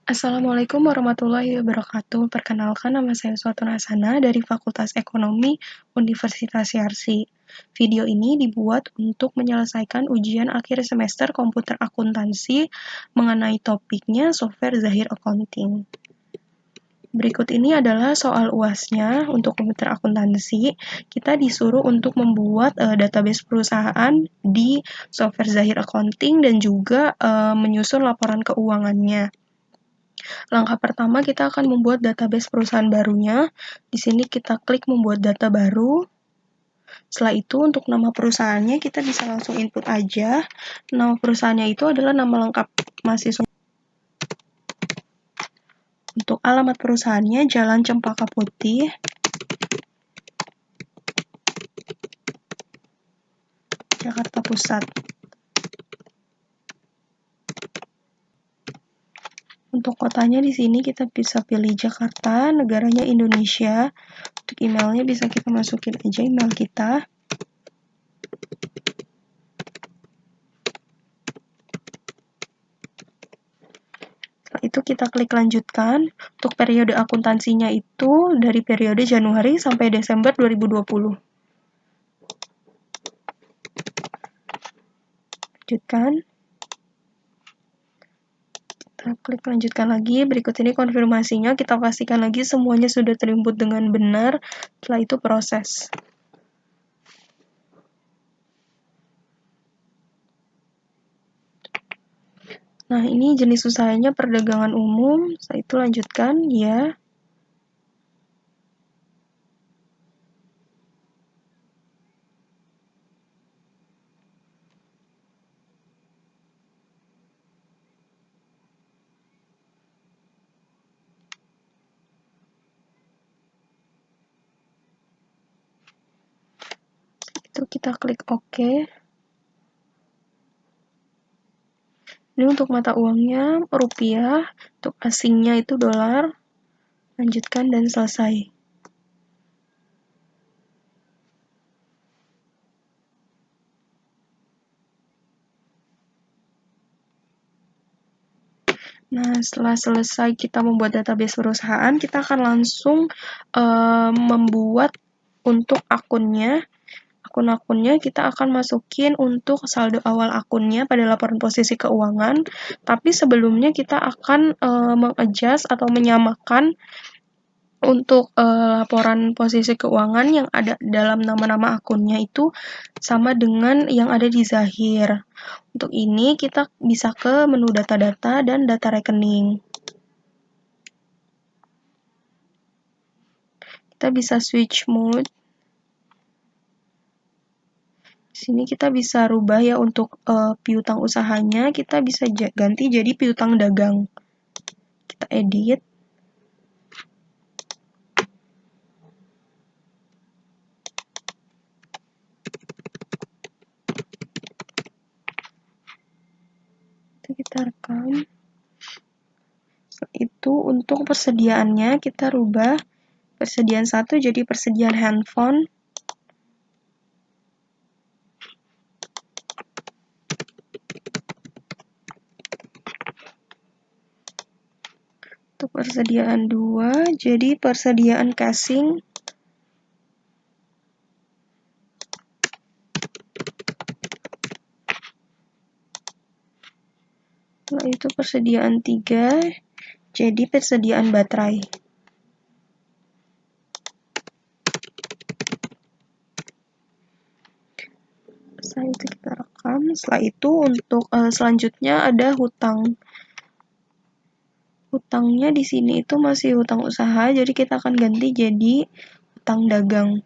Assalamualaikum warahmatullahi wabarakatuh. Perkenalkan, nama saya Suatun Asana dari Fakultas Ekonomi Universitas Yarsi. Video ini dibuat untuk menyelesaikan ujian akhir semester komputer akuntansi mengenai topiknya software Zahir Accounting. Berikut ini adalah soal UAS-nya untuk komputer akuntansi. Kita disuruh untuk membuat database perusahaan di software Zahir Accounting dan juga menyusun laporan keuangannya. Langkah pertama kita akan membuat database perusahaan barunya. Di sini kita klik membuat data baru. Setelah itu untuk nama perusahaannya kita bisa langsung input aja. Nama perusahaannya itu adalah nama lengkap mahasiswa. Untuk alamat perusahaannya Jalan Cempaka Putih, Jakarta Pusat. Untuk kotanya di sini kita bisa pilih Jakarta, negaranya Indonesia. Untuk emailnya bisa kita masukin aja email kita. Setelah itu kita klik lanjutkan. Untuk periode akuntansinya itu dari periode Januari sampai Desember 2020. Lanjutkan. Kita klik lanjutkan lagi. Berikut ini konfirmasinya. Kita pastikan lagi semuanya sudah terinput dengan benar. Setelah itu proses. Nah, ini jenis usahanya perdagangan umum. Setelah itu lanjutkan, ya. Itu kita klik OK. Ini untuk mata uangnya rupiah, untuk asingnya itu dolar. Lanjutkan dan selesai. Nah, setelah selesai kita membuat database perusahaan, kita akan langsung membuat untuk akunnya. Akun-akunnya kita akan masukin untuk saldo awal akunnya pada laporan posisi keuangan. Tapi sebelumnya kita akan mengadjust atau menyamakan untuk laporan posisi keuangan yang ada dalam nama-nama akunnya itu sama dengan yang ada di Zahir. Untuk ini kita bisa ke menu data-data dan data rekening. Kita bisa switch mode. Di sini kita bisa rubah ya untuk piutang usahanya, kita bisa ganti jadi piutang dagang. Kita edit. Kita rekam. Itu untuk persediaannya kita rubah persediaan 1 jadi persediaan handphone. Untuk persediaan 2 jadi persediaan casing. Setelah itu persediaan 3 jadi persediaan baterai. Setelah itu kita rekam. Setelah itu untuk selanjutnya ada hutang. Hutangnya di sini itu masih hutang usaha, jadi kita akan ganti jadi hutang dagang.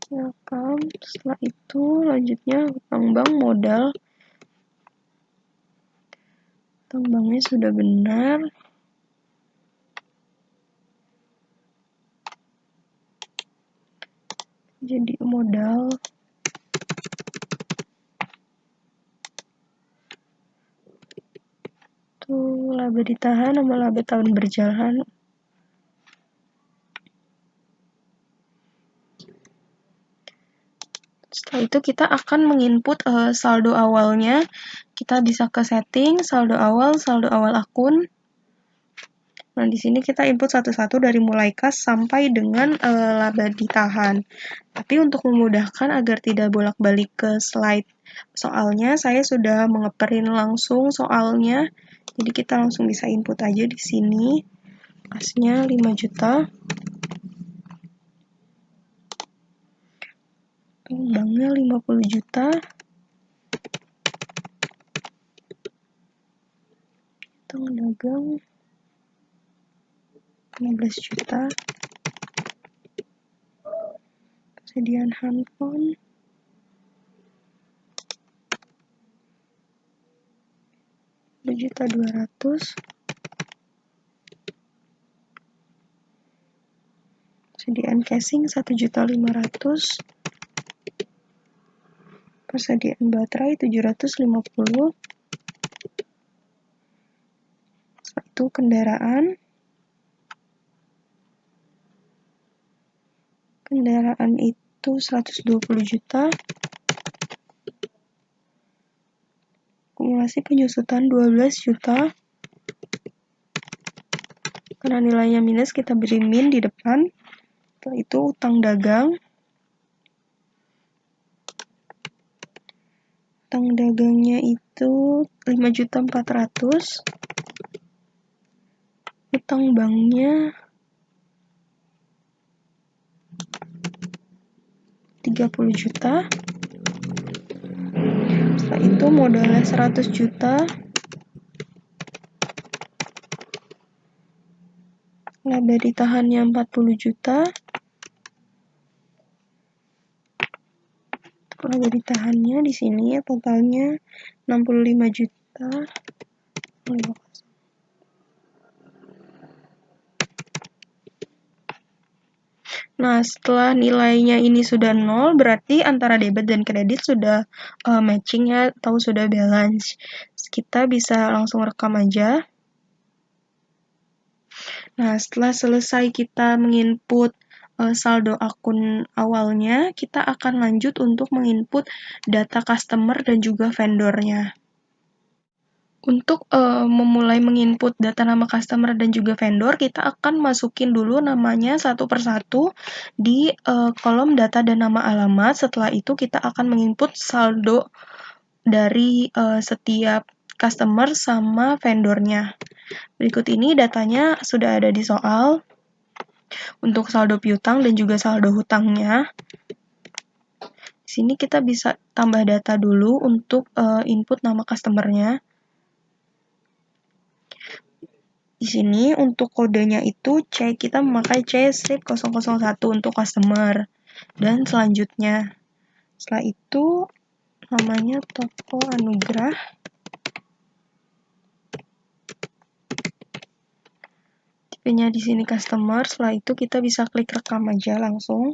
Rekam. Setelah itu lanjutnya hutang bank modal. Hutang banknya sudah benar. Jadi modal. Tuh laba ditahan sama laba tahun berjalan. Setelah itu kita akan menginput saldo awalnya. Kita bisa ke setting, saldo awal akun. Nah, di sini kita input satu-satu dari mulai kas sampai dengan laba ditahan. Tapi untuk memudahkan agar tidak bolak-balik ke slide soalnya, saya sudah mengeprint langsung soalnya. Jadi kita langsung bisa input aja di sini. Kasnya 5 juta. Banknya 50 juta. Utang dagang 15 juta. Persediaan handphone 2.200.000. Persediaan casing 1.500.000. Persediaan baterai 750. Itu kendaraan itu 120 juta. Akumulasi penyusutan 12 juta. Karena nilainya minus, kita beri min di depan. Setelah itu utang dagang. Utang dagangnya itu 5.400.000. Utang banknya 30 juta. Setelah itu modalnya 100 juta. Laba ditahannya 40 juta. Laba ditahannya di sini ya totalnya 65 juta. Nah, setelah nilainya ini sudah 0, berarti antara debit dan kredit sudah matching ya, atau sudah balance. Kita bisa langsung rekam aja. Nah, setelah selesai kita menginput saldo akun awalnya, kita akan lanjut untuk menginput data customer dan juga vendornya. Untuk memulai menginput data nama customer dan juga vendor, kita akan masukin dulu namanya satu persatu di kolom data dan nama alamat. Setelah itu kita akan menginput saldo dari setiap customer sama vendornya. Berikut ini datanya sudah ada di soal untuk saldo piutang dan juga saldo hutangnya. Di sini kita bisa tambah data dulu untuk input nama customernya. Di sini untuk kodenya itu kita memakai C-001 untuk customer. Dan selanjutnya, setelah itu namanya Toko Anugrah. Tipenya di sini customer. Setelah itu kita bisa klik rekam aja langsung.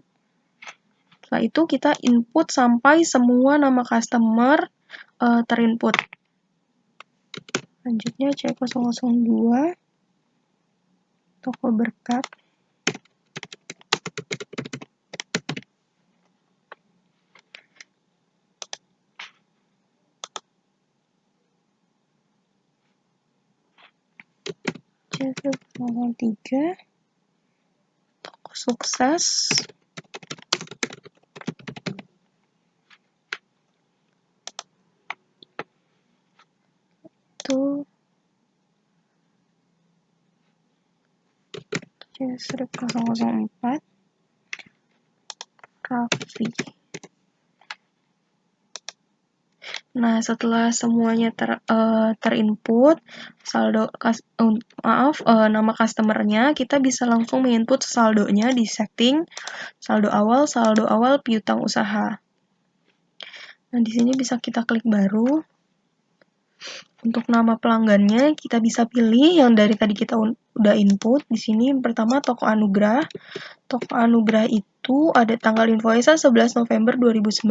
Setelah itu kita input sampai semua nama customer terinput. Selanjutnya C002. Toko Berkat. C003. Toko Sukses. Itu C004. Raffi. Nah, setelah semuanya terinput, nama customernya, kita bisa langsung menginput saldonya di setting, saldo awal piutang usaha. Nah, di sini bisa kita klik baru. Untuk nama pelanggannya, kita bisa pilih yang dari tadi kita udah input. Di sini yang pertama Toko Anugrah. Toko Anugrah itu ada tanggal invoice 11 November 2019.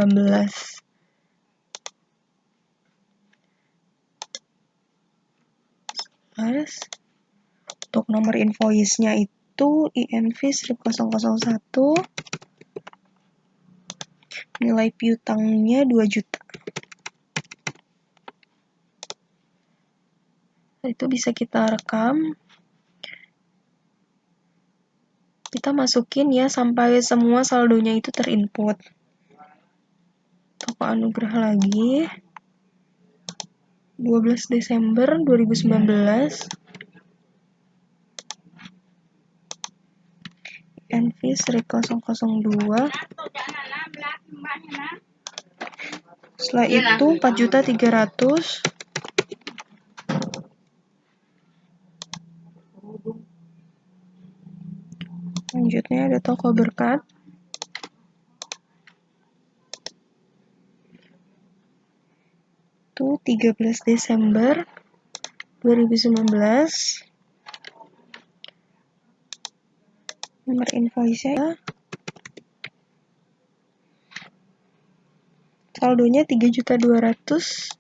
Untuk nomor invoice-nya itu INV 1001. nilai piutangnya 2 juta. Itu bisa kita rekam. Kita masukin ya sampai semua saldonya itu terinput. Toko Anugrah lagi. 12 Desember 2019. Envis Rig 002. Setelah itu 4.300.000. Selanjutnya ada Toko Berkat. Itu 13 Desember 2019. Nomor invoice-nya saldonya 3.200.000.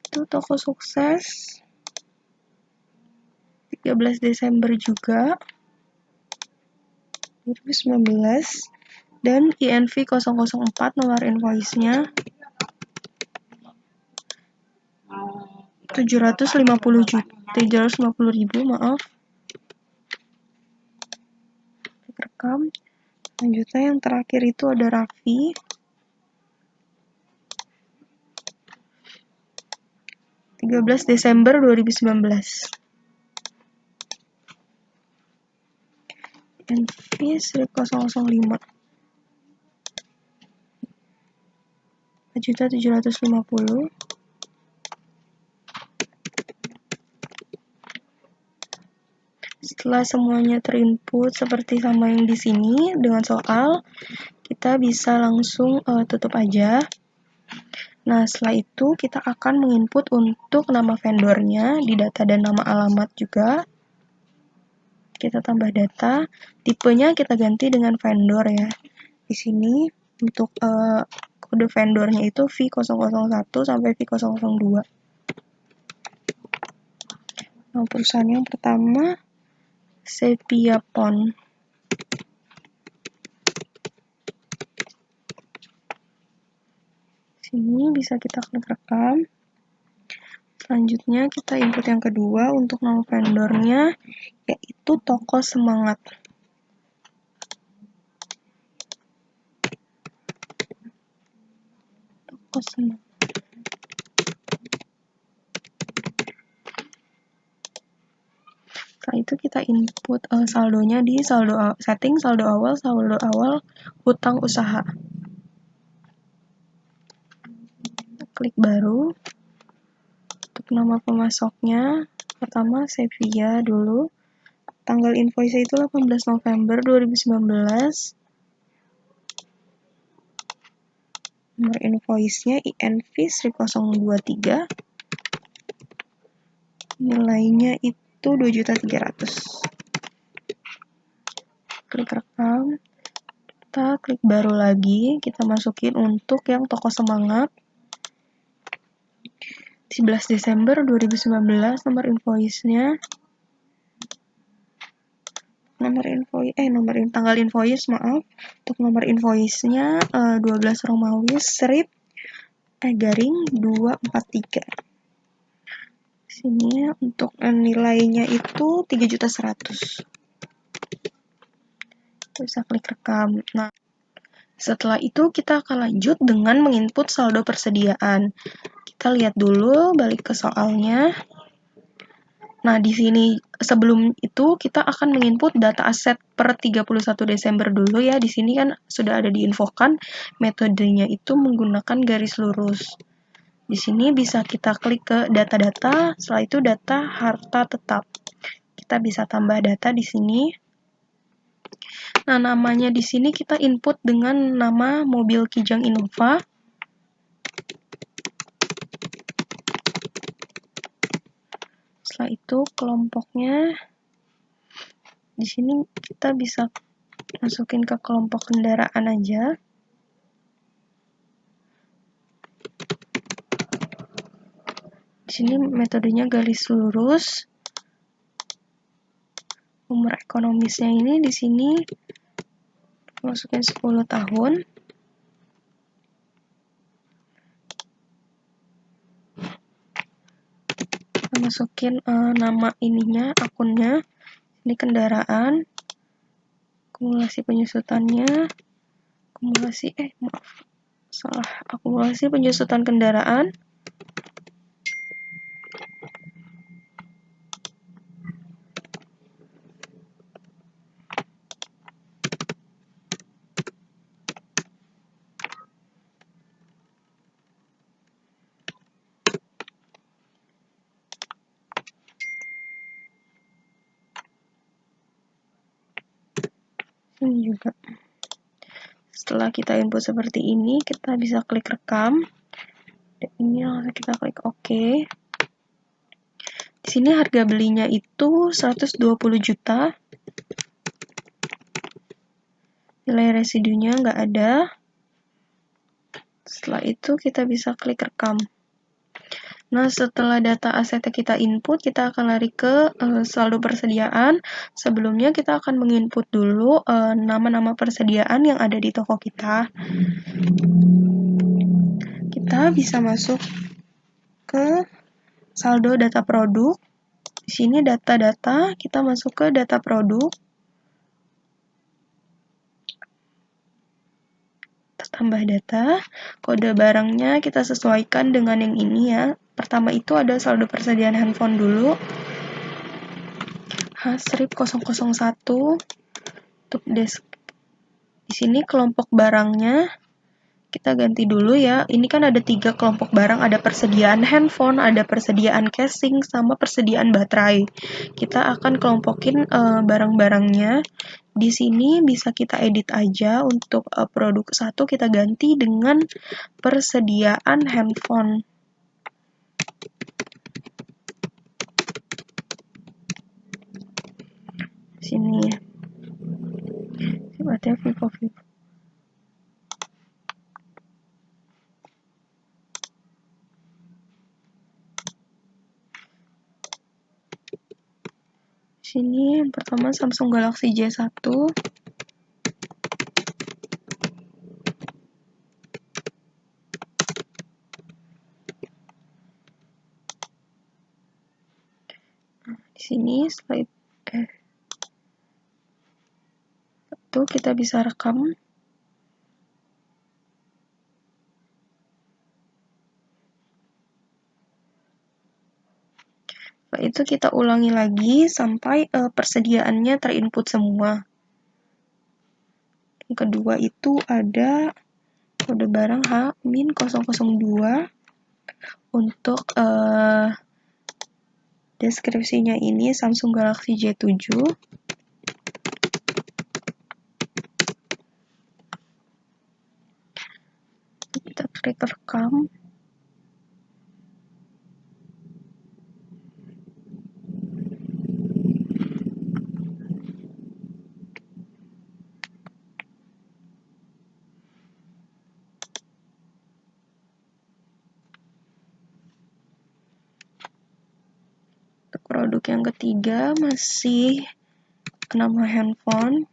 Itu Toko Sukses 13 Desember juga 2019. Dan INV 004 nomor invoice-nya 750.000, maaf. Rekam. Selanjutnya yang terakhir itu ada Raffi. 13 Desember 2019. Envis Rig 005. 4.750.000. Setelah semuanya terinput seperti sama yang di sini dengan soal, kita bisa langsung tutup aja. Nah, setelah itu kita akan menginput untuk nama vendornya di data dan nama alamat juga. Kita tambah data, tipenya kita ganti dengan vendor ya. Di sini untuk kode vendornya itu V001 sampai V002. Nah, perusahaan yang pertama Sepiapon. Sini bisa kita klik rekam. Selanjutnya kita input yang kedua untuk nama vendornya, yaitu Toko Semangat. Toko Semangat. Setelah itu kita input saldonya di setting saldo awal hutang usaha. Klik baru. Untuk nama pemasoknya, pertama Sevilla dulu. Tanggal invoice itu 18 November 2019. Nomor invoice-nya INVIS 023. Nilainya itu 2.300.000. Klik rekam. Kita klik baru lagi. Kita masukin untuk yang Toko Semangat. 11 Desember 2019 nomor invoice-nya. Tanggal invoice, maaf. Untuk nomor invoice-nya 12 Romawi strip garing 243. Sini untuk nilainya itu 3.100.000. Bisa klik rekam. Nah, setelah itu kita akan lanjut dengan menginput saldo persediaan. Kita lihat dulu, balik ke soalnya. Nah, di sini sebelum itu kita akan menginput data aset per 31 Desember dulu ya. Di sini kan sudah ada diinfokan metodenya itu menggunakan garis lurus. Di sini bisa kita klik ke data-data, setelah itu data harta tetap. Kita bisa tambah data di sini. Nah, namanya di sini kita input dengan nama mobil Kijang Innova. Setelah itu kelompoknya di sini kita bisa masukin ke kelompok kendaraan aja. Di Di sini metodenya garis lurus. Umur ekonomisnya ini di sini masukin 10 tahun. Kita masukin nama ininya, akunnya. Ini kendaraan. Akumulasi penyusutannya. Akumulasi penyusutan kendaraan. Ini juga. Setelah kita input seperti ini, kita bisa klik rekam. Dan ini langsung kita klik OK. Di sini harga belinya itu 120 juta. Nilai residunya nggak ada. Setelah itu kita bisa klik rekam. Nah, setelah data aset kita input, kita akan lari ke saldo persediaan. Sebelumnya kita akan menginput dulu nama-nama persediaan yang ada di toko kita. Kita bisa masuk ke saldo data produk. Di sini data-data, kita masuk ke data produk. Tambah data, kode barangnya kita sesuaikan dengan yang ini ya. Pertama itu ada saldo persediaan handphone dulu. H-001 untuk desk. Di sini kelompok barangnya kita ganti dulu ya. Ini kan ada 3 kelompok barang, ada persediaan handphone, ada persediaan casing, sama persediaan baterai. Kita akan kelompokin barang-barangnya. Di sini bisa kita edit aja untuk produk 1 kita ganti dengan persediaan handphone. Sini. Sifatnya Vivo. Sini yang pertama Samsung Galaxy J1. Di sini setelah itu kita bisa rekam. Setelah itu kita ulangi lagi sampai persediaannya terinput semua. Yang kedua itu ada kode barang H-002 untuk deskripsinya ini Samsung Galaxy J7. Kita klik rekam. Produk yang ketiga masih nama handphone.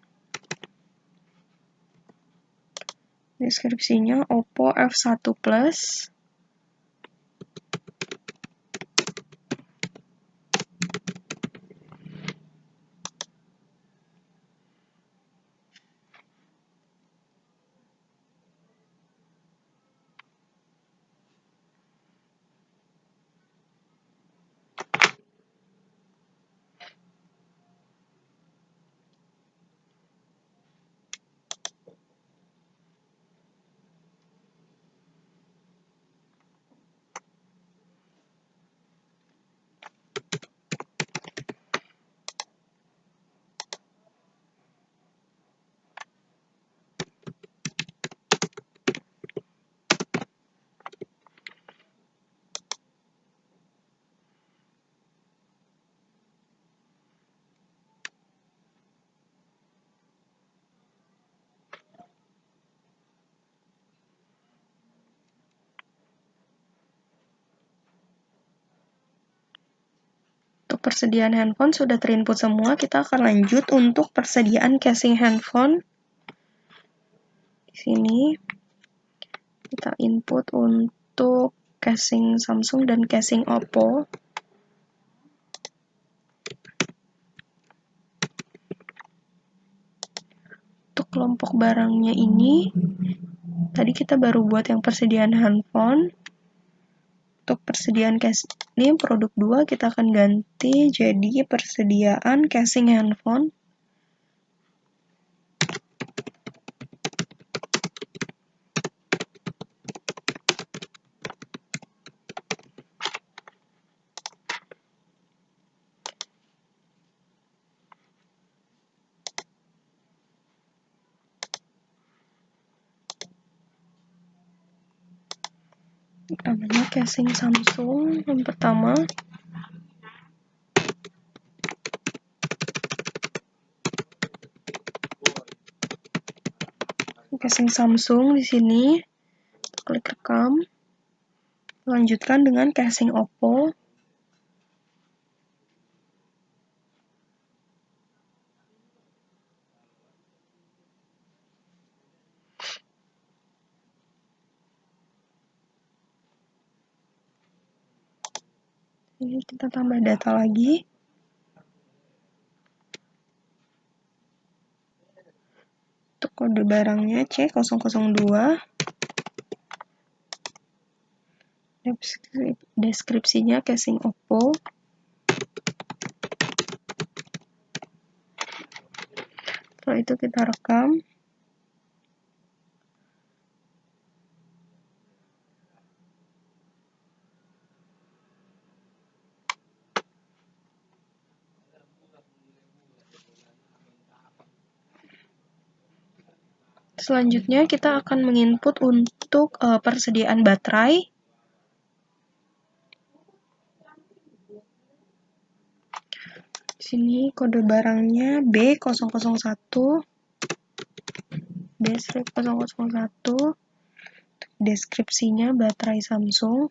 Deskripsinya Oppo F1 Plus. Untuk persediaan handphone sudah terinput semua, kita akan lanjut untuk persediaan casing handphone. Di sini kita input untuk casing Samsung dan casing Oppo. Untuk kelompok barangnya ini, tadi kita baru buat yang persediaan handphone. Untuk persediaan casing ini produk 2 kita akan ganti jadi persediaan casing handphone. Namanya casing Samsung yang pertama. Casing Samsung di sini, klik rekam. Lanjutkan dengan casing Oppo. Ini kita tambah data lagi. Untuk kode barangnya C002. Deskripsinya casing Oppo. Setelah itu kita rekam. Selanjutnya kita akan menginput untuk persediaan baterai. Di sini kode barangnya B001. B001. Deskripsinya baterai Samsung.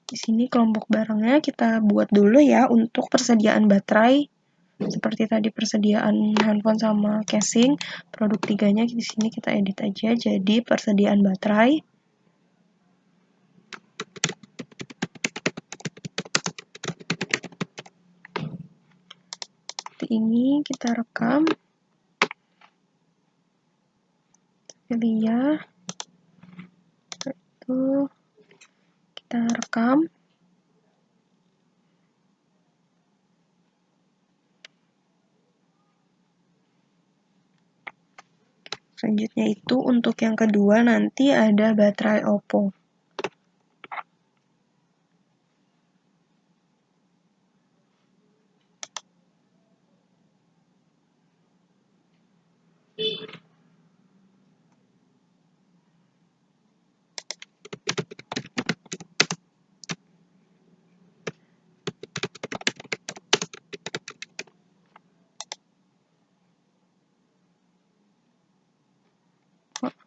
Di sini kelompok barangnya kita buat dulu ya untuk persediaan baterai. Seperti tadi persediaan handphone sama casing, produk 3-nya di sini kita edit aja jadi persediaan baterai. Seperti ini kita rekam. Pilih ya. Itu kita rekam. Selanjutnya itu untuk yang kedua nanti ada baterai Oppo.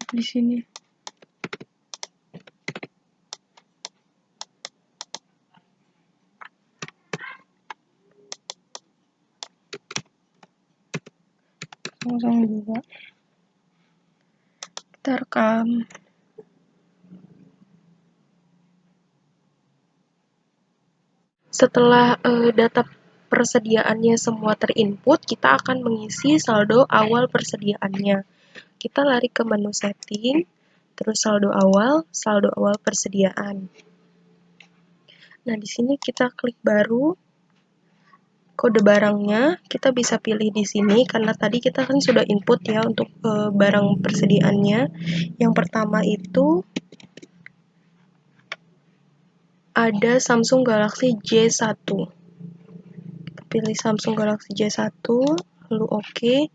Di sini. Dua. Kita rekam. Setelah data persediaannya semua terinput, kita akan mengisi saldo awal persediaannya. Kita lari ke menu setting, terus saldo awal persediaan. Nah, di sini kita klik baru. Kode barangnya kita bisa pilih di sini karena tadi kita kan sudah input ya untuk barang persediaannya. Yang pertama itu ada Samsung Galaxy J1. Kita pilih Samsung Galaxy J1, lalu OK.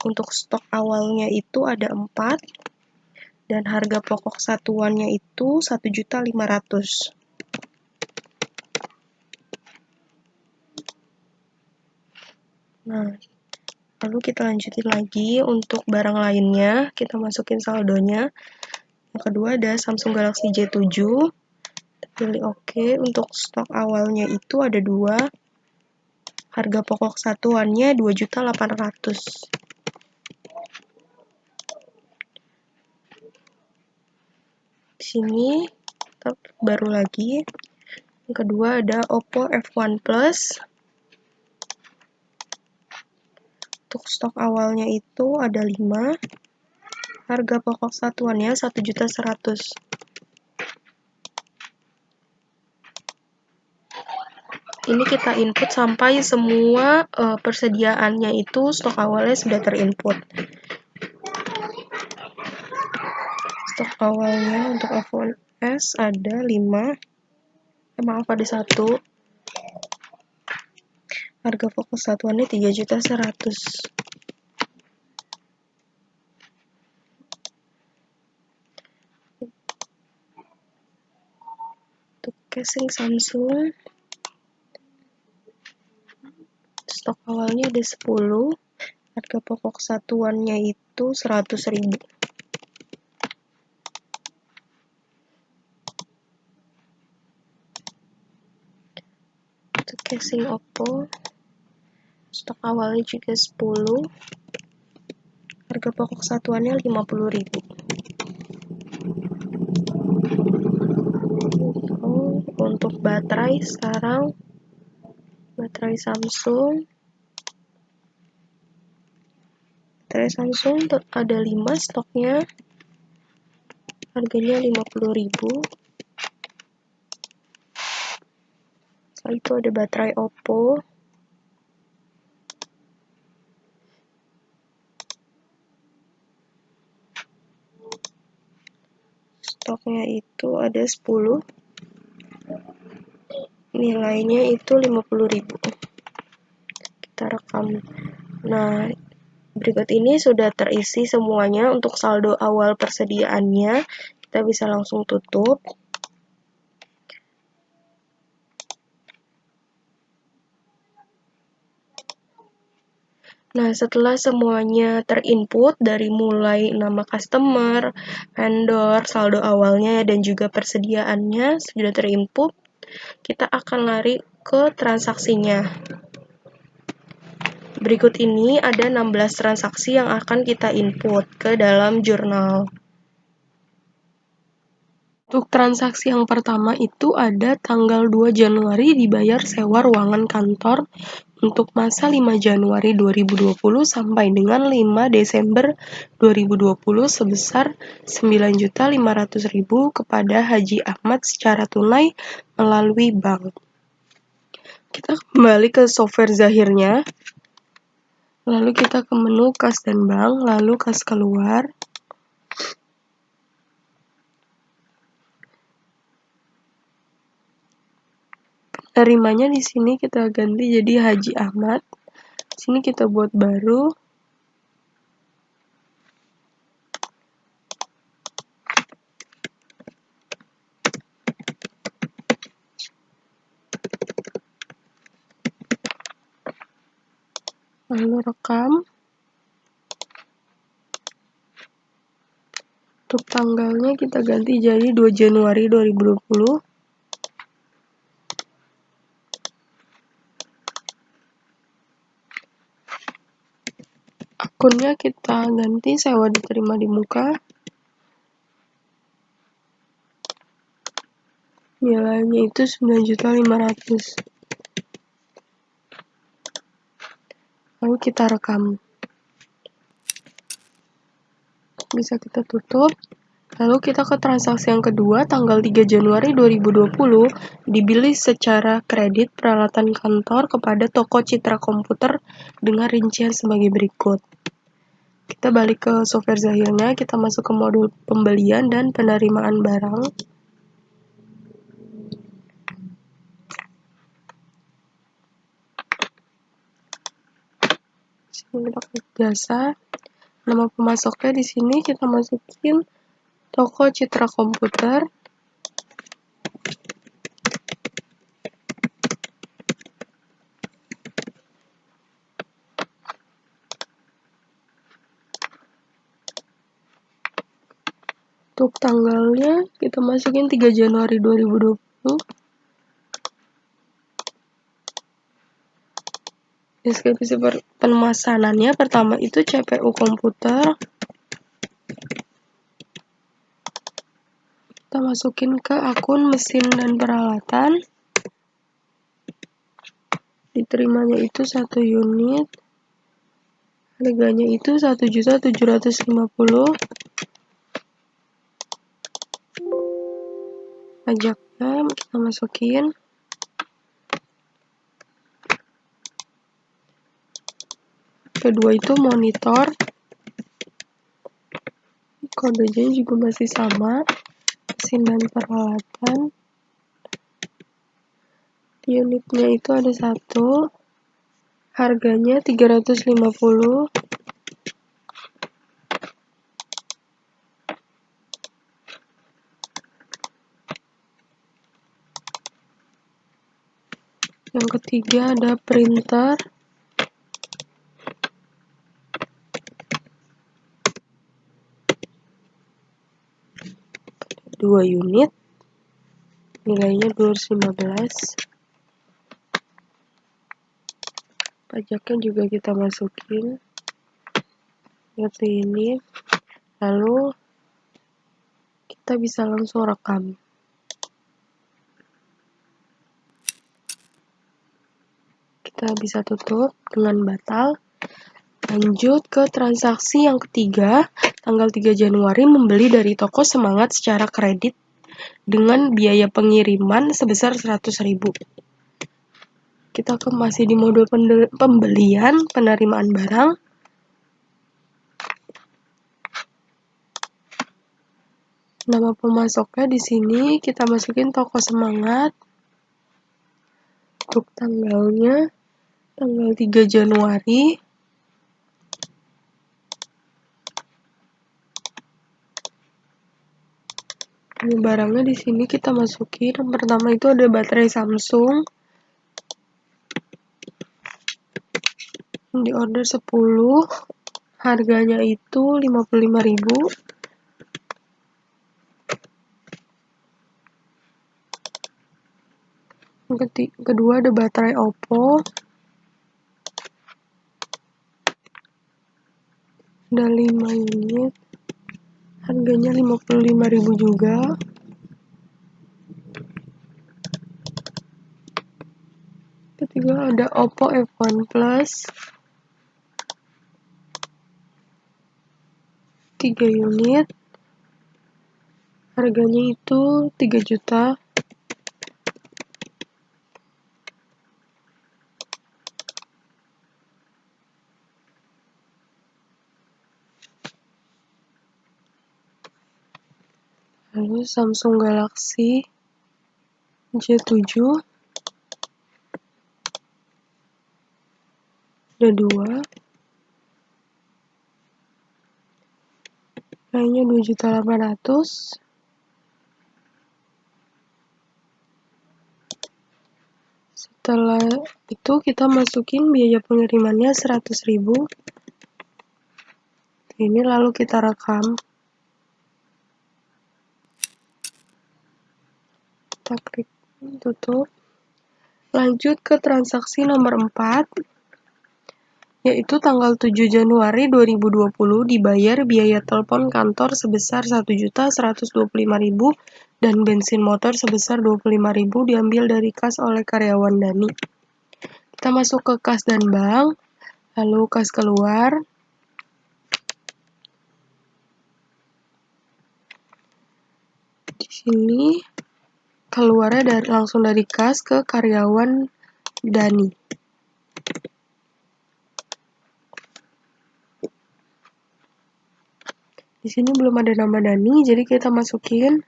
Untuk stok awalnya itu ada 4 dan harga pokok satuannya itu 1.500.000. Nah, lalu kita lanjutin lagi untuk barang lainnya, kita masukin saldonya. Yang kedua ada Samsung Galaxy J7. Pilih oke. Untuk stok awalnya itu ada 2. Harga pokok satuannya 2.800.000. Di sini baru lagi. Yang kedua ada Oppo F1 Plus. Untuk stok awalnya itu ada 5. Harga pokok satuannya 1.100.000. Ini kita input sampai semua persediaannya itu stok awalnya sudah terinput. Stok awalnya untuk iPhone S ada 5. Maaf, ada 1. Harga pokok satuannya 3.100.000. Untuk casing Samsung, stok awalnya ada 10. Harga pokok satuannya itu 100.000. Untuk casing Oppo, stok awalnya juga 10. Harga pokok satuannya 50.000. Untuk baterai sekarang, baterai Samsung ada 5 stoknya. Harganya 50.000. Setelah itu ada baterai Oppo. Stoknya itu ada 10. Nilainya itu 50.000. Kita rekam. Nah, berikut ini sudah terisi semuanya untuk saldo awal persediaannya. Kita bisa langsung tutup. Nah, setelah semuanya terinput dari mulai nama customer, vendor, saldo awalnya, dan juga persediaannya sudah terinput, kita akan lari ke transaksinya. Berikut ini ada 16 transaksi yang akan kita input ke dalam jurnal. Untuk transaksi yang pertama itu ada tanggal 2 Januari dibayar sewa ruangan kantor untuk masa 5 Januari 2020 sampai dengan 5 Desember 2020 sebesar 9.500.000 kepada Haji Ahmad secara tunai melalui bank. Kita kembali ke software Zahirnya. Lalu kita ke menu kas dan bank, lalu kas keluar. Penerimanya di sini kita ganti jadi Haji Ahmad. Di sini kita buat baru. Lalu rekam. Untuk tanggalnya kita ganti jadi 2 Januari 2020. Akunnya kita ganti sewa diterima di muka. Nilainya itu 9.500.000. Lalu kita rekam. Bisa kita tutup. Lalu kita ke transaksi yang kedua, tanggal 3 Januari 2020, dibeli secara kredit peralatan kantor kepada toko Citra Komputer dengan rincian sebagai berikut. Kita balik ke software Zahirnya, kita masuk ke modul pembelian dan penerimaan barang. Sini kita klik jasa. Nama pemasoknya di sini kita masukin toko Citra Komputer. Untuk tanggalnya kita masukin 3 Januari 2020. Deskripsi pemesanannya pertama itu CPU komputer. Kita masukin ke akun mesin dan peralatan. Diterimanya itu 1 unit. Harganya itu 1.750.000. Pajaknya kita masukin. Kedua itu monitor. Kodenya juga masih sama. Mesin dan peralatan. Unitnya itu ada 1. Harganya 350. Yang ketiga ada printer. 2 unit. Nilainya 215. Pajaknya juga kita masukin. Seperti ini. Lalu kita bisa langsung rekam. Kita bisa tutup dengan batal. Lanjut ke transaksi yang ketiga, tanggal 3 Januari membeli dari toko Semangat secara kredit dengan biaya pengiriman sebesar 100.000. Kita masih di mode pembelian, penerimaan barang. Nama pemasoknya di sini kita masukin toko Semangat. Untuk tanggalnya, tanggal 3 Januari. Ini barangnya di sini kita masukin. Yang pertama itu ada baterai Samsung. Di order 10. Harganya itu 55.000. Kedua ada baterai Oppo. Ada 5 unit. Harganya 55.000 juga. Ketiga ada Oppo F1 Plus. 3 unit. Harganya itu 3 juta. Lalu Samsung Galaxy J7. Ada 2. Harganya 2.800.000. Setelah itu kita masukin biaya pengirimannya 100.000. Ini lalu kita rekam. Kita klik tutup. Lanjut ke transaksi nomor 4, yaitu tanggal 7 Januari 2020 dibayar biaya telepon kantor sebesar 1.125.000 dan bensin motor sebesar 25.000 diambil dari kas oleh karyawan Dani. Kita masuk ke kas dan bank, lalu kas keluar. Di sini keluarnya langsung dari kas ke karyawan Dani. Di sini belum ada nama Dani, jadi kita masukin.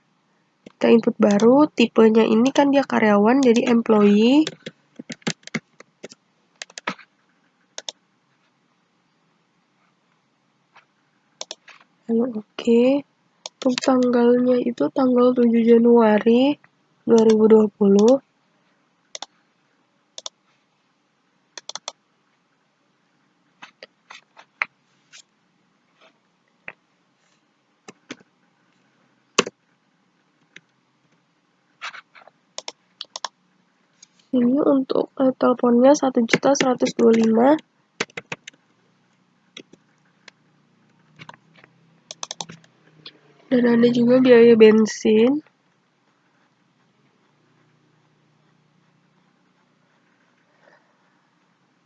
Kita input baru, tipenya ini kan dia karyawan, jadi employee. Lalu oke. Untuk tanggalnya itu tanggal 7 Januari 2020. Ini untuk teleponnya 1.125.000. Dan ada juga biaya bensin.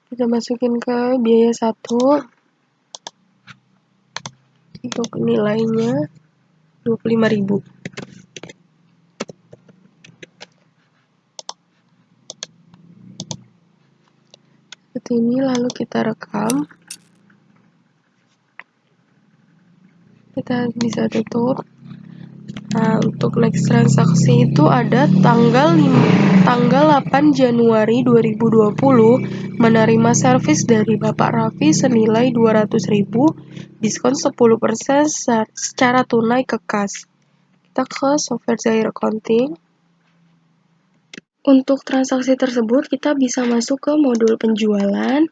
Kita masukin ke biaya 1. Untuk nilainya 25.000. Seperti ini, lalu kita rekam. Kita bisa tutup. Nah, untuk next transaksi itu ada tanggal 8 Januari 2020 menerima servis dari Bapak Raffi senilai 200.000, diskon 10% secara tunai ke kas. Kita ke software Zair Accounting. Untuk transaksi tersebut, kita bisa masuk ke modul penjualan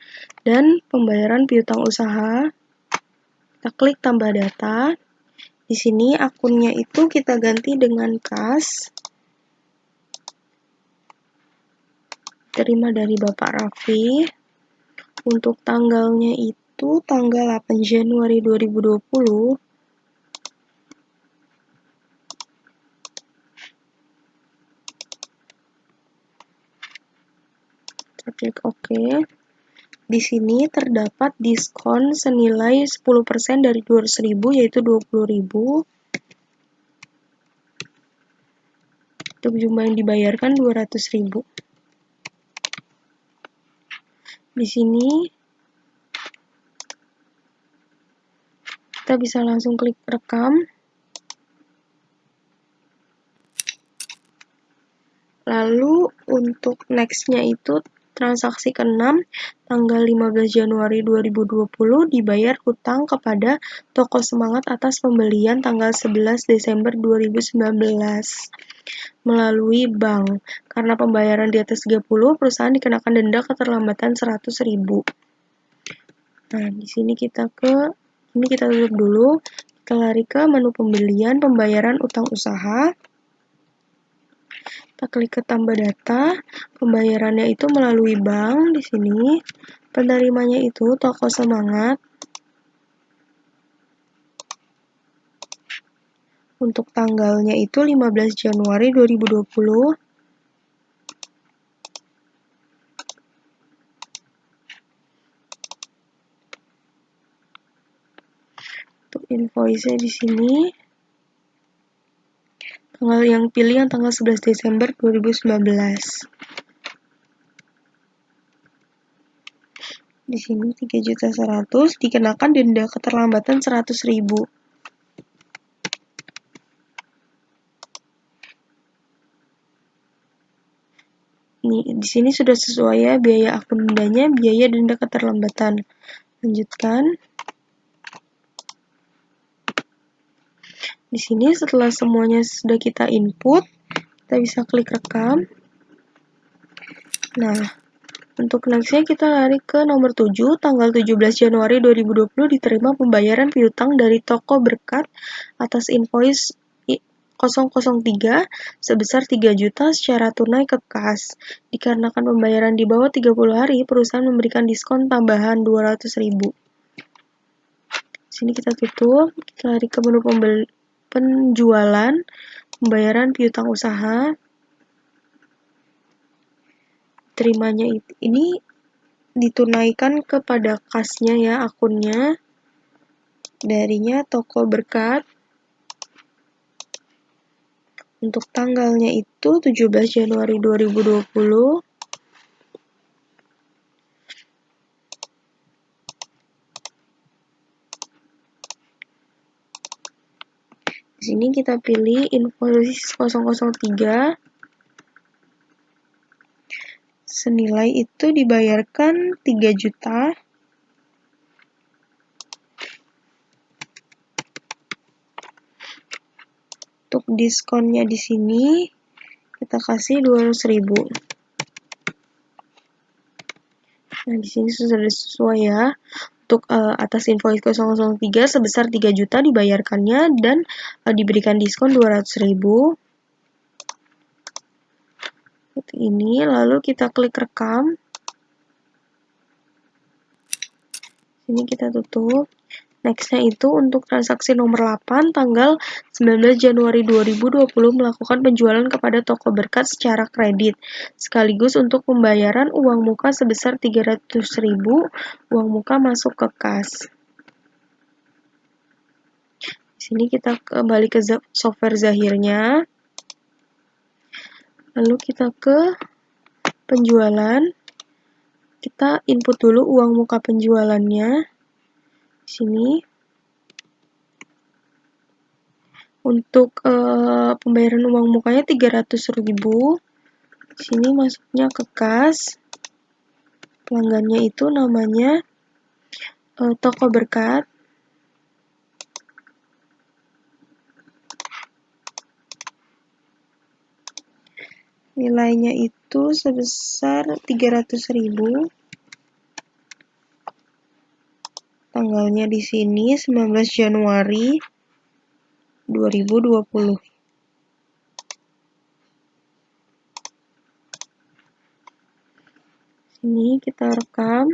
dan pembayaran piutang usaha. Kita klik tambah data. Di sini akunnya itu kita ganti dengan kas. Terima dari Bapak Raffi. Untuk tanggalnya itu tanggal 8 Januari 2020. Kita klik OK. Di sini terdapat diskon senilai 10% dari 200.000, yaitu 20.000. Untuk jumlah yang dibayarkan 200.000. Di sini kita bisa langsung klik rekam. Lalu untuk next-nya itu transaksi ke-6 tanggal 15 Januari 2020 dibayar hutang kepada Toko Semangat atas pembelian tanggal 11 Desember 2019 melalui bank. Karena pembayaran di atas 30, perusahaan dikenakan denda keterlambatan 100.000. Nah, di sini kita tutup dulu. Kita lari ke menu pembelian, pembayaran utang usaha. Kita klik ke tambah data. Pembayarannya itu melalui bank di sini. Penerimanya itu Toko Semangat. Untuk tanggalnya itu 15 Januari 2020. Untuk invoice-nya di sini. Tanggal yang pilih yang tanggal 11 Desember 2019. Di sini 3.100.000 dikenakan denda keterlambatan 100.000. Di sini sudah sesuai ya, biaya akun dendanya, biaya denda keterlambatan. Lanjutkan. Di sini setelah semuanya sudah kita input, kita bisa klik rekam. Nah, untuk next-nya kita lari ke nomor 7, tanggal 17 Januari 2020 diterima pembayaran piutang dari Toko Berkat atas invoice 003 sebesar 3 juta secara tunai ke kas. Dikarenakan pembayaran di bawah 30 hari, perusahaan memberikan diskon tambahan 200.000. Sini kita tutup, kita lari ke menu penjualan, pembayaran piutang usaha. Terimanya ini ditunaikan kepada kasnya ya, akunnya. Darinya Toko Berkat. Untuk tanggalnya itu 17 Januari 2020. Di sini kita pilih invoice 003. Senilai itu dibayarkan 3 juta. Untuk diskonnya di sini kita kasih 200.000. Nah, di sini sudah sesuai ya. Untuk atas invoice 003 sebesar 3 juta dibayarkannya dan diberikan diskon 200.000. Seperti ini, lalu kita klik rekam. Ini kita tutup. Nextnya itu untuk transaksi nomor 8 tanggal 19 Januari 2020 melakukan penjualan kepada toko berkat secara kredit sekaligus untuk pembayaran uang muka sebesar 300.000 uang muka masuk ke kas. Di sini kita kembali ke software Zahirnya. Lalu kita ke penjualan. Kita input dulu uang muka penjualannya. Di sini untuk pembayaran uang mukanya 300.000. Di sini masuknya ke kas. Pelanggannya itu namanya Toko Berkat. Nilainya itu sebesar 300.000. Tanggalnya di sini 19 Januari 2020. Sini kita rekam.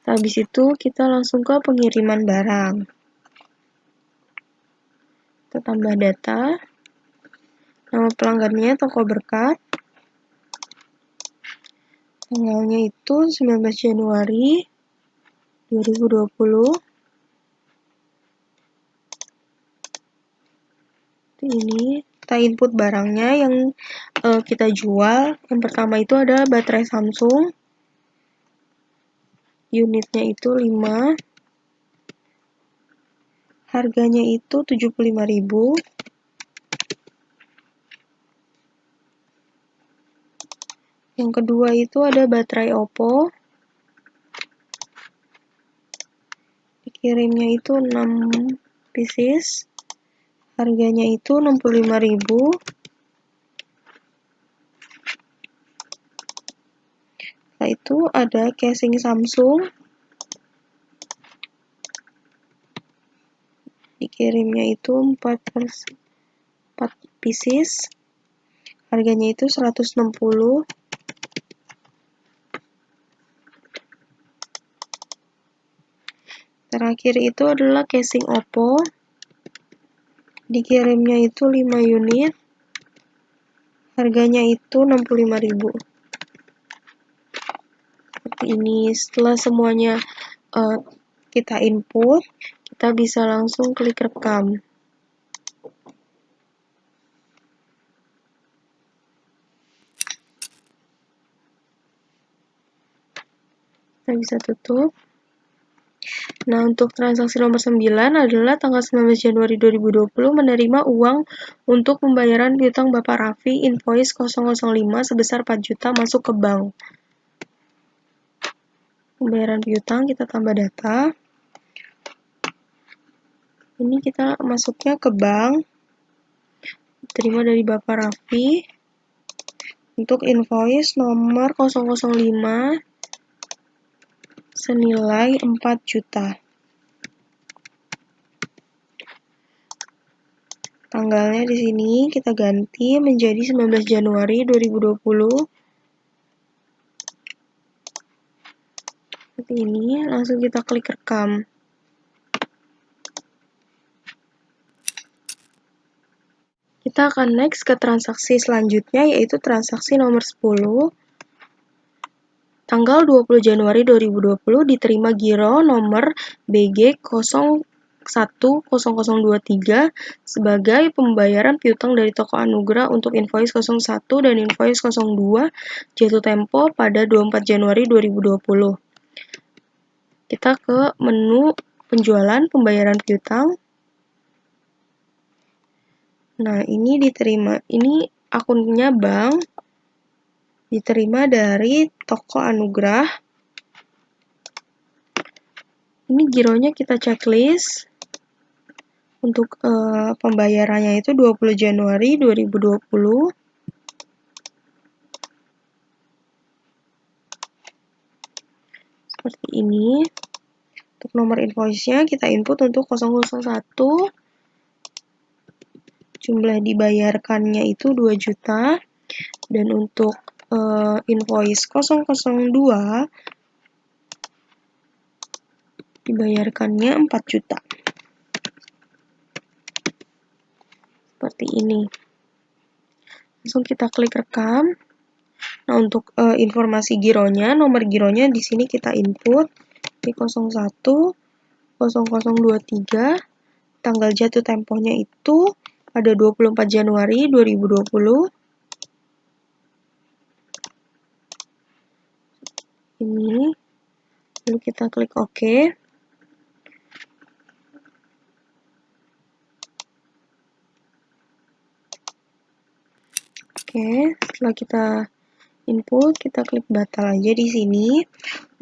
Habis itu kita langsung ke pengiriman barang. Kita tambah data. Nama pelanggannya Toko Berkat. Tanggalnya itu 19 Januari 2020. Ini kita input barangnya yang kita jual. Yang pertama itu ada baterai Samsung. Unitnya itu 5. Harganya itu 75.000. Yang kedua itu ada baterai Oppo. Dikirimnya itu 6 pieces. Harganya itu 65.000. Setelah itu ada casing Samsung. Dikirimnya itu 4 pieces. Harganya itu 160. Terakhir itu adalah casing Oppo. Dikirimnya itu 5 unit. Harganya itu 65.000. Seperti ini. Setelah semuanya kita input, kita bisa langsung klik rekam. Kita bisa tutup. Nah, untuk transaksi nomor 9 adalah tanggal 19 Januari 2020 menerima uang untuk pembayaran piutang Bapak Raffi invoice 005 sebesar 4 juta masuk ke bank. Pembayaran piutang kita tambah data. Ini kita masuknya ke bank. Terima dari Bapak Raffi untuk invoice nomor 005 senilai 4 juta. Tanggalnya di sini kita ganti menjadi 19 Januari 2020. Seperti ini, langsung kita klik rekam. Kita akan next ke transaksi selanjutnya, yaitu transaksi nomor 10. Tanggal 20 Januari 2020 diterima giro nomor BG 010023 sebagai pembayaran piutang dari toko Anugrah untuk invoice 01 dan invoice 02 jatuh tempo pada 24 Januari 2020. Kita ke menu penjualan pembayaran piutang. Nah, ini diterima. Ini akunnya bank. Diterima dari toko Anugrah. Ini gironya kita checklist. Untuk pembayarannya itu 20 Januari 2020. Seperti ini. Untuk nomor invoice-nya kita input untuk 001. Jumlah dibayarkannya itu 2 juta. Dan untuk invoice 002 dibayarkannya 4 juta. Seperti ini. Langsung kita klik rekam. Nah, untuk informasi gironya, nomor gironya di sini kita input di 01 0023. Tanggal jatuh temponya itu pada 24 Januari 2020. Ini. Lalu kita klik OK. Oke, setelah kita input, kita klik batal aja di sini.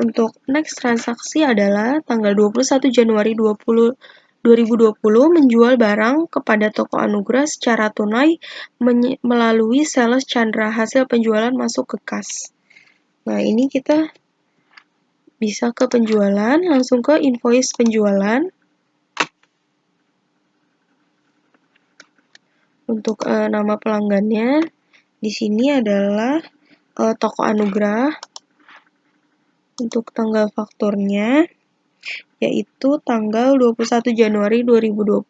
Untuk next transaksi adalah tanggal 21 Januari 2020 menjual barang kepada toko Anugrah secara tunai melalui sales Chandra. Hasil penjualan masuk ke kas. Nah, ini kita bisa ke penjualan, langsung ke invoice penjualan. Untuk nama pelanggannya di sini adalah toko Anugrah. Untuk tanggal fakturnya yaitu tanggal 21 Januari 2020.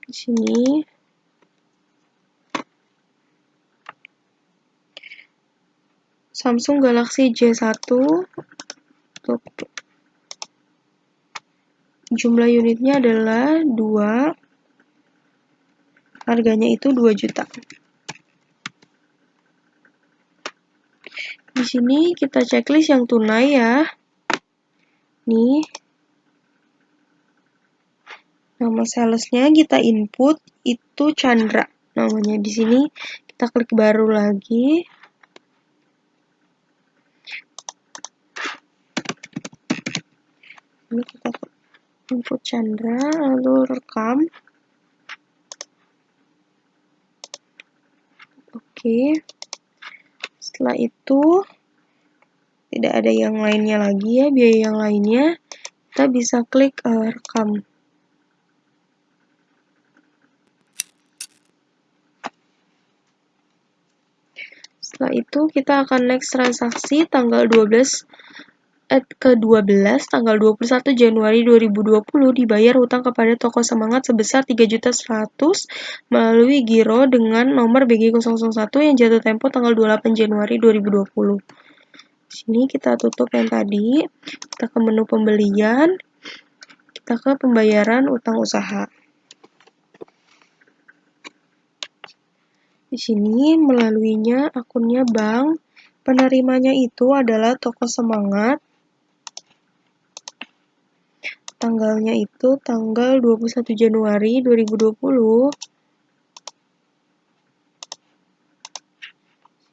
Di sini Samsung Galaxy J1 untuk jumlah unitnya adalah 2. Harganya itu 2 juta. Di sini kita checklist yang tunai ya. Nih. Nama salesnya kita input itu Chandra. Namanya di sini kita klik baru lagi. Ini kita input Chandra lalu rekam. Oke. Setelah itu tidak ada yang lainnya lagi ya, biaya yang lainnya. Kita bisa klik rekam. Setelah itu kita akan next transaksi tanggal 12 tanggal 21 Januari 2020 dibayar hutang kepada Toko Semangat sebesar 3.100.000 melalui giro dengan nomor BG001 yang jatuh tempo tanggal 28 Januari 2020. Di sini kita tutup yang tadi, kita ke menu pembelian, kita ke pembayaran utang usaha. Di sini melaluinya akunnya bank, penerimanya itu adalah Toko Semangat. Tanggalnya itu tanggal 21 Januari 2020.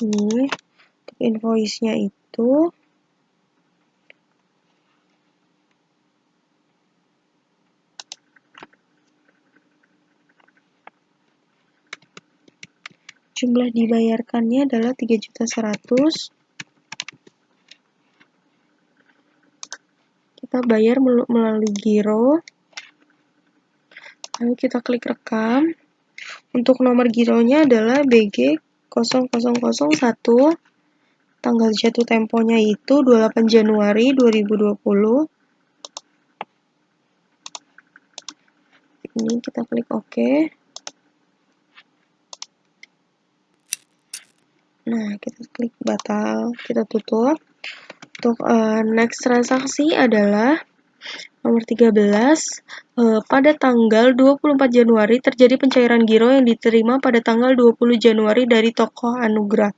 Ini untuk invoice-nya itu jumlah dibayarkannya adalah 3.100.000. Kita bayar melalui giro. Lalu kita klik rekam. Untuk nomor gironya adalah BG0001. Tanggal jatuh temponya itu 28 Januari 2020. Ini kita klik OK. Nah, kita klik batal, kita tutup. Untuk next transaksi adalah nomor 13. Pada tanggal 24 Januari terjadi pencairan giro yang diterima pada tanggal 20 Januari dari Toko Anugrah.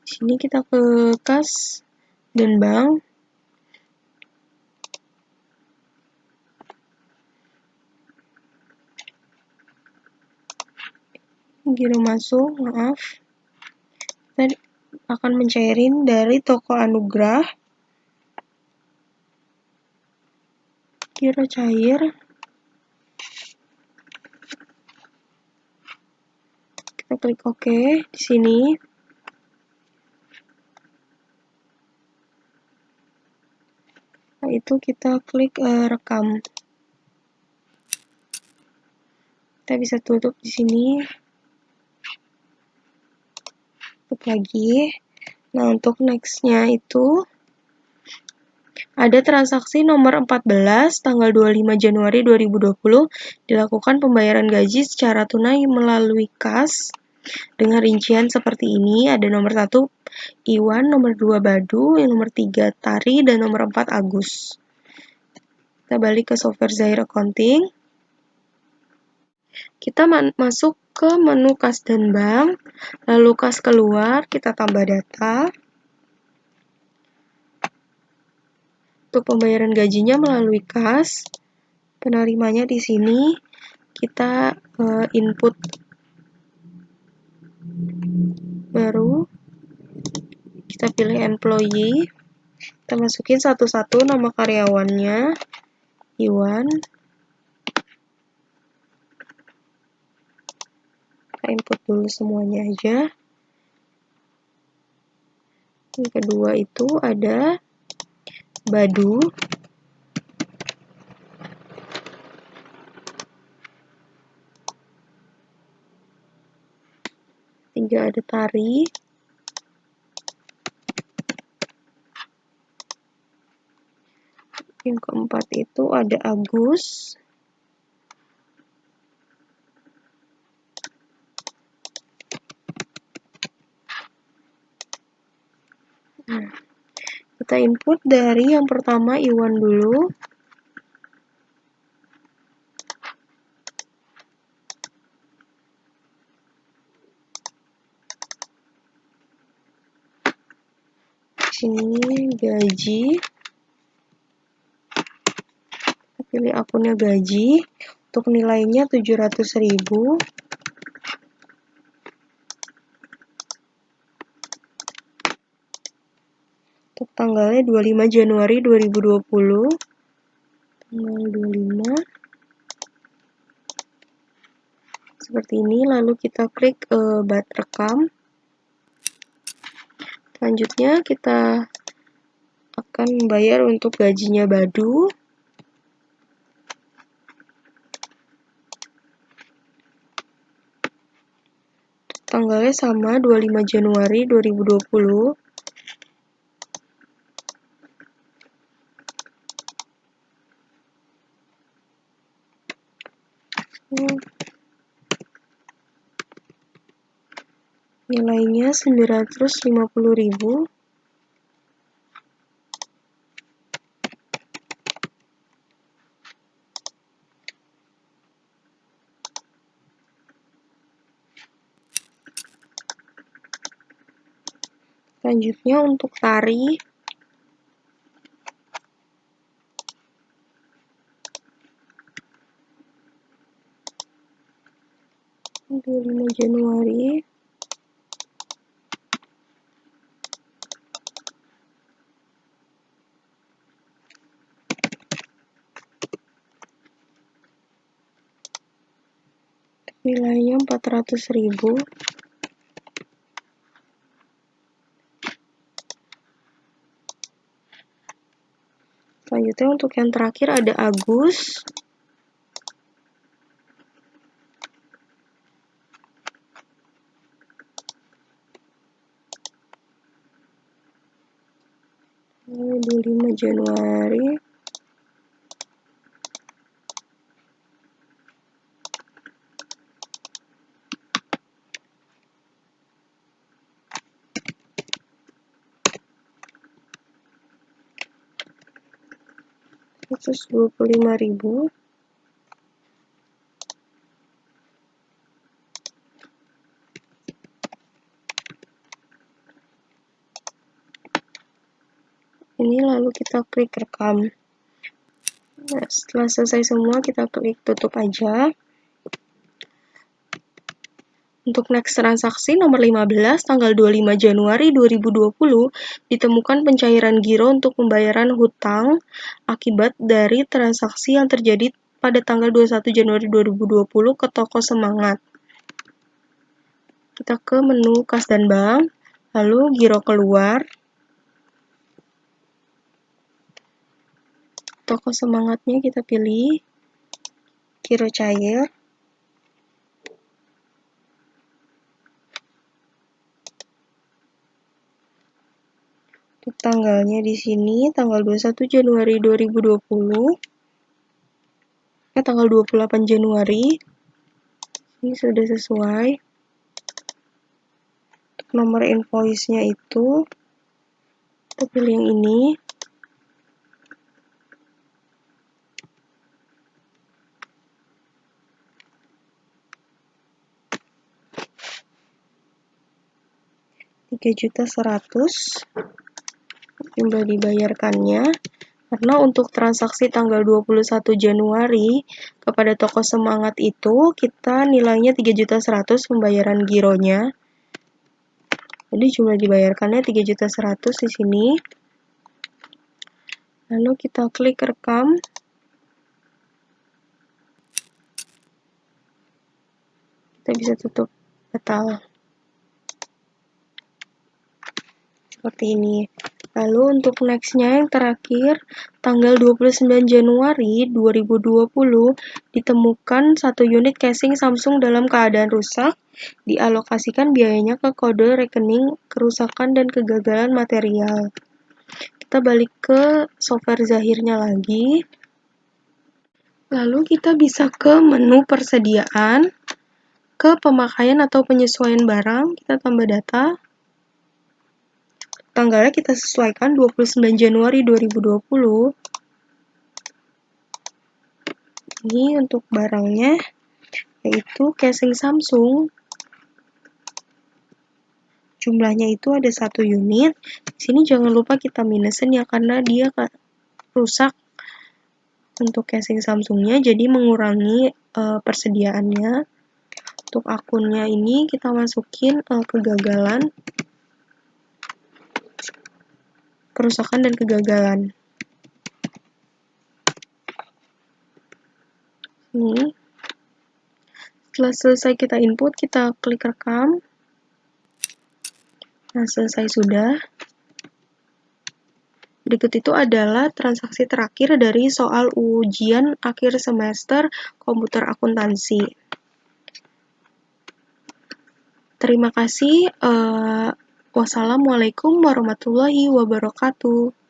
Di sini kita ke kas dan bank. Giro masuk, maaf. Kita akan mencairin dari Toko Anugrah. Giro cair. Kita klik OK di sini. Setelah itu kita klik rekam. Kita bisa tutup di sini. Tutup lagi. Nah, untuk next-nya itu ada transaksi nomor 14 tanggal 25 Januari 2020 dilakukan pembayaran gaji secara tunai melalui kas dengan rincian seperti ini. Ada nomor 1 Iwan, nomor 2 Badu, yang nomor 3 Tari, dan nomor 4 Agus. Kita balik ke software Zahir Accounting. Kita masuk ke menu kas dan bank, lalu kas keluar, kita tambah data. Untuk pembayaran gajinya melalui kas, penerimanya di sini kita input baru, kita pilih employee, kita masukin satu-satu nama karyawannya, Iwan. Kita input dulu semuanya aja. Yang kedua itu ada Badu. Tiga ada Tari. Yang keempat itu ada Agus. Nah, kita input dari yang pertama Iwan dulu. Sini gaji. Kita pilih akunnya gaji. Untuk nilainya 700.000. Untuk tanggalnya 25 Januari 2020. Tanggal 25. Seperti ini, lalu kita klik bat rekam. Selanjutnya kita akan membayar untuk gajinya Badu. Tanggalnya sama, 25 Januari 2020. Nilainya 950.000. Selanjutnya untuk Tari. Untuk 5 Januari. Nilainya 400.000. Selanjutnya untuk yang terakhir ada Agus. Tanggal 25 Januari. Rp125.000. Ini lalu kita klik rekam. Nah, setelah selesai semua kita klik tutup aja. Untuk next transaksi nomor 15 tanggal 25 Januari 2020 ditemukan pencairan giro untuk pembayaran hutang akibat dari transaksi yang terjadi pada tanggal 21 Januari 2020 ke toko Semangat. Kita ke menu kas dan bank, lalu giro keluar. Tokoh semangatnya kita pilih Kiro Cair. Untuk tanggalnya di sini tanggal 21 Januari 2020. Tanggal 28 Januari. Ini sudah sesuai. Untuk nomor invoice-nya itu kita pilih yang ini. Rp3.100.000 jumlah dibayarkannya. Karena untuk transaksi tanggal 21 Januari kepada toko semangat itu kita nilainya 3.100.000 pembayaran gironya. Jadi jumlah dibayarkannya 3.100.000 di sini. Lalu kita klik rekam. Kita bisa tutup batal. Seperti ini. Lalu untuk next-nya yang terakhir, tanggal 29 Januari 2020 ditemukan 1 unit casing Samsung dalam keadaan rusak, dialokasikan biayanya ke kode rekening kerusakan dan kegagalan material. Kita balik ke software Zahirnya lagi. Lalu kita bisa ke menu persediaan, ke pemakaian atau penyesuaian barang, kita tambah data. Tanggalnya kita sesuaikan 29 Januari 2020. Ini untuk barangnya, yaitu casing Samsung. Jumlahnya itu ada 1 unit. Di sini jangan lupa kita minusin ya, karena dia rusak untuk casing Samsungnya, jadi mengurangi persediaannya. Untuk akunnya ini kita masukin kegagalan, kerusakan dan kegagalan. Ini. Setelah selesai kita input, kita klik rekam. Nah, selesai sudah. Berikut itu adalah transaksi terakhir dari soal ujian akhir semester komputer akuntansi. Terima kasih. Wassalamualaikum warahmatullahi wabarakatuh.